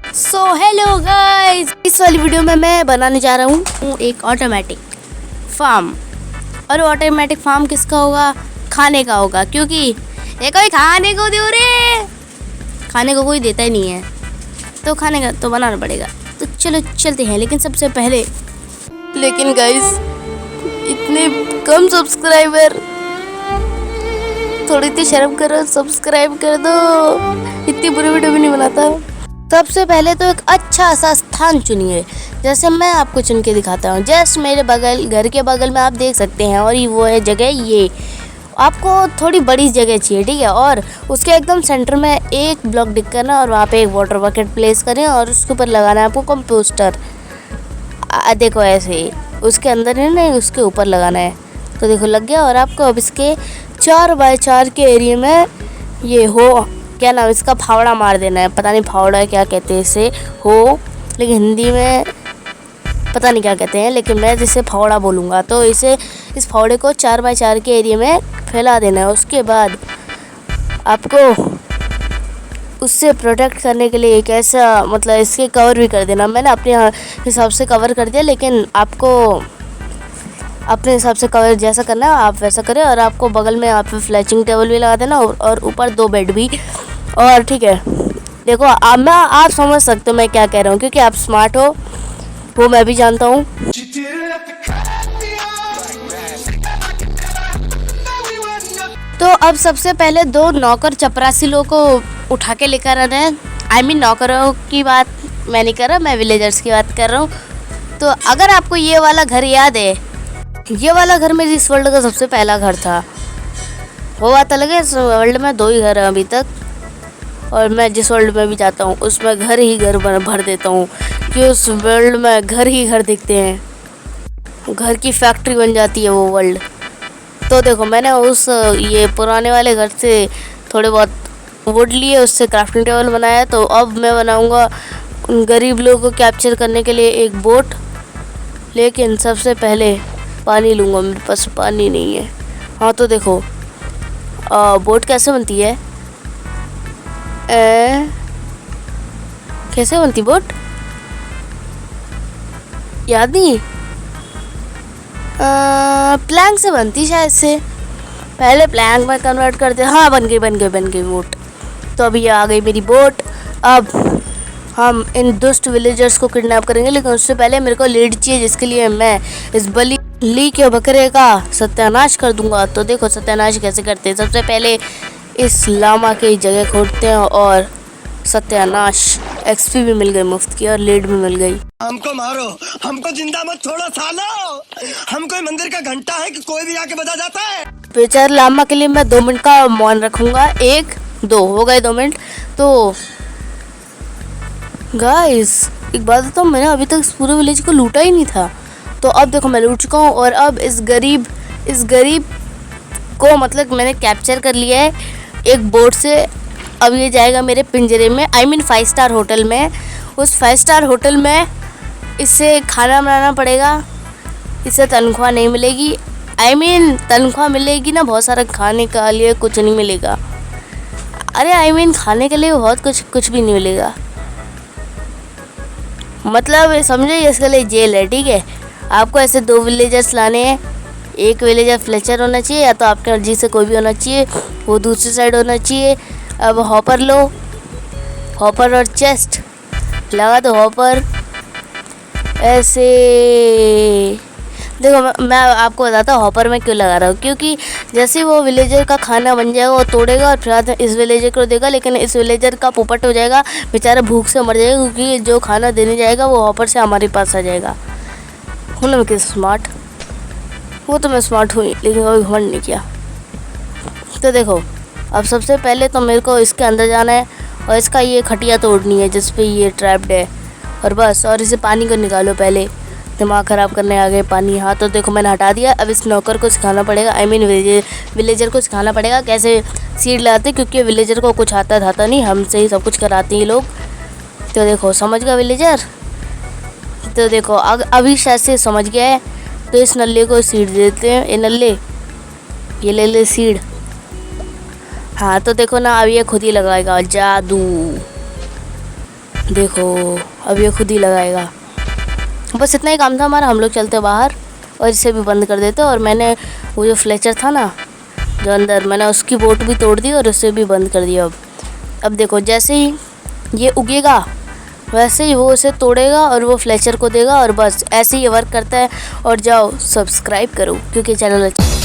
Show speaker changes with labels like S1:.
S1: So hello guys, इस वाली video में मैं बनाने जा रहा हूँ एक ऑटोमेटिक फार्म। और ऑटोमेटिक फार्म किसका होगा? खाने का होगा, क्योंकि ये कोई खाने को दे रे, खाने को कोई देता ही नहीं है, तो खाने का तो बनाना पड़ेगा। तो चलो चलते हैं। लेकिन गाइस इतने कम सब्सक्राइबर, थोड़ी सी शर्म करो, सब्सक्राइब कर दो। इतनी बुरी वीडियो भी नहीं बनाता। सबसे पहले तो एक अच्छा सा स्थान चुनिए, जैसे मैं आपको चुन के दिखाता हूँ। जस्ट मेरे घर के बगल में आप देख सकते हैं, और वो है जगह। ये आपको थोड़ी बड़ी जगह चाहिए, ठीक है। और उसके एकदम सेंटर में एक ब्लॉक डिक करना, और वहाँ पे एक वाटर बकेट प्लेस करें, और उसके ऊपर लगाना है आपको कंपोस्टर। देखो ऐसे ही उसके अंदर है, नहीं उसके ऊपर लगाना है। तो देखो लग गया। और आपको अब इसके 4x4 के एरिया में ये हो, क्या नाम इसका, फावड़ा मार देना है। पता नहीं फावड़ा क्या कहते हैं इसे, हो लेकिन हिंदी में पता नहीं क्या कहते हैं, लेकिन मैं जिसे फावड़ा बोलूँगा। तो इस फावड़े को 4x4 के एरिया में फैला देना है। उसके बाद आपको उससे प्रोटेक्ट करने के लिए एक ऐसा, मतलब इसके कवर भी कर देना। मैंने अपने हिसाब से कवर कर दिया, लेकिन आपको अपने हिसाब से कवर जैसा करना है आप वैसा करें। और आपको बगल में आप फ्लैचिंग टेबल भी लगा देना, और ऊपर 2 बेड भी। और ठीक है, देखो आप समझ सकते हो मैं क्या कह रहा हूँ, क्योंकि आप स्मार्ट हो, वो मैं भी जानता हूँ। तो अब सबसे पहले 2 नौकर चपरासी लोगों को उठा के लेकर आना है। I mean नौकरों की बात मैं नहीं कर रहा, मैं विलेजर्स की बात कर रहा हूँ। तो अगर आपको ये वाला घर याद है, ये वाला घर मेरी इस वर्ल्ड का सबसे पहला घर था। वो बात अलग है, इस वर्ल्ड में 2 ही घर हैं अभी तक, और मैं जिस वर्ल्ड में भी जाता हूँ उसमें घर ही घर भर देता हूँ, कि उस वर्ल्ड में घर ही घर दिखते हैं, घर की फैक्ट्री बन जाती है वो वर्ल्ड। तो देखो मैंने ये पुराने वाले घर से थोड़े बहुत वुड लिए, उससे क्राफ्टिंग टेबल बनाया। तो अब मैं बनाऊँगा उन गरीब लोगों को कैप्चर करने के लिए एक बोट। लेकिन सबसे पहले पानी लूँगा, मेरे पास पानी नहीं है। हाँ तो देखो बोट कैसे बनती है, कैसे बनती बोट, याद नहीं। प्लैंक से बनती शायद से, पहले प्लैंक में कन्वर्ट करते। हाँ बन गई बोट। तो अभी ये आ गई मेरी बोट। अब हम इन दुष्ट विलेजर्स को किडनैप करेंगे, लेकिन उससे पहले मेरे को लीड चाहिए, जिसके लिए मैं इस बली के बकरे का सत्यानाश कर दूंगा। तो देखो सत्यानाश कैसे करते हैं। सबसे पहले इस लामा की जगह खोदते हैं, और सत्यानाश एक्सपी भी मिल गई मुफ्त की, और लीड भी मिल गई।
S2: हमको मारो, हमको जिंदा मत छोड़ो सालो। हम कोई मंदिर का घंटा है कि कोई भी आके बजा जाता है।
S1: बेचारे लामा के लिए मैं 2 मिनट का मौन रखूंगा। 1 2 हो गए 2 मिनट। तो गाइस एक बात बताऊँ, मैंने अभी तक इस पूरे विलेज को लूटा ही नहीं था। तो अब देखो मैं लूट चुका हूँ, और अब इस गरीब को मतलब मैंने कैप्चर कर लिया है एक बोट से। अब ये जाएगा मेरे पिंजरे में, I mean 5 स्टार होटल में। उस 5 स्टार होटल में इससे खाना बनाना पड़ेगा, इससे तनख्वाह नहीं मिलेगी। I mean तनख्वाह मिलेगी ना, बहुत सारा खाने के लिए कुछ नहीं मिलेगा। अरे I mean खाने के लिए बहुत कुछ भी नहीं मिलेगा, मतलब समझे, इसके लिए जेल है, ठीक है। आपको ऐसे 2 विलेजर्स लाने हैं। एक विलेजर फ्लेचर होना चाहिए, या तो आपके मर्जी से कोई भी होना चाहिए, वो दूसरी साइड होना चाहिए। अब हॉपर लो, हॉपर और चेस्ट लगा दो। हॉपर ऐसे देखो मैं आपको बताता हूँ हॉपर में क्यों लगा रहा हूँ, क्योंकि जैसे वो विलेजर का खाना बन जाएगा वो तोड़ेगा, और फिर बाद में इस विलेजर को देगा। लेकिन इस विलेजर का पोपट हो जाएगा, बेचारा भूख से मर जाएगा, क्योंकि जो खाना देने जाएगा वो हॉपर से हमारे पास आ जाएगा। हूँ ना मैं किस स्मार्ट, वो तो मैं स्मार्ट हुई, लेकिन कभी घमंड नहीं किया। तो देखो अब सबसे पहले तो मेरे को इसके अंदर जाना है, और इसका ये खटिया तोड़नी है जिस पे ये ट्रैप्ड है, और बस। और इसे पानी को निकालो, पहले दिमाग ख़राब करने आ गए पानी। हाँ तो देखो मैंने हटा दिया। अब इस नौकर को सिखाना पड़ेगा, I mean विलेजर को सिखाना पड़ेगा कैसे सीड लगाते, क्योंकि विलेजर को कुछ आता था नहीं, हमसे ही सब कुछ कराते हैं लोग। तो देखो समझ गया विलेजर। तो देखो अभी शायद से समझ गया है। तो इस नल्ले को सीड देते हैं। ये नल्ले, ये ले सीड। हाँ तो देखो ना, अब ये खुद ही लगाएगा जादू। देखो अब ये खुद ही लगाएगा। बस इतना ही काम था हमारा, हम लोग चलते बाहर और इसे भी बंद कर देते। और मैंने वो जो फ्लेचर था ना जो अंदर, मैंने उसकी बोट भी तोड़ दी और उसे भी बंद कर दिया। अब देखो जैसे ही ये उगेगा वैसे ही वो उसे तोड़ेगा और वो फ्लेचर को देगा, और बस ऐसे ही ये वर्क करता है। और जाओ सब्सक्राइब करो क्योंकि चैनल अच्छा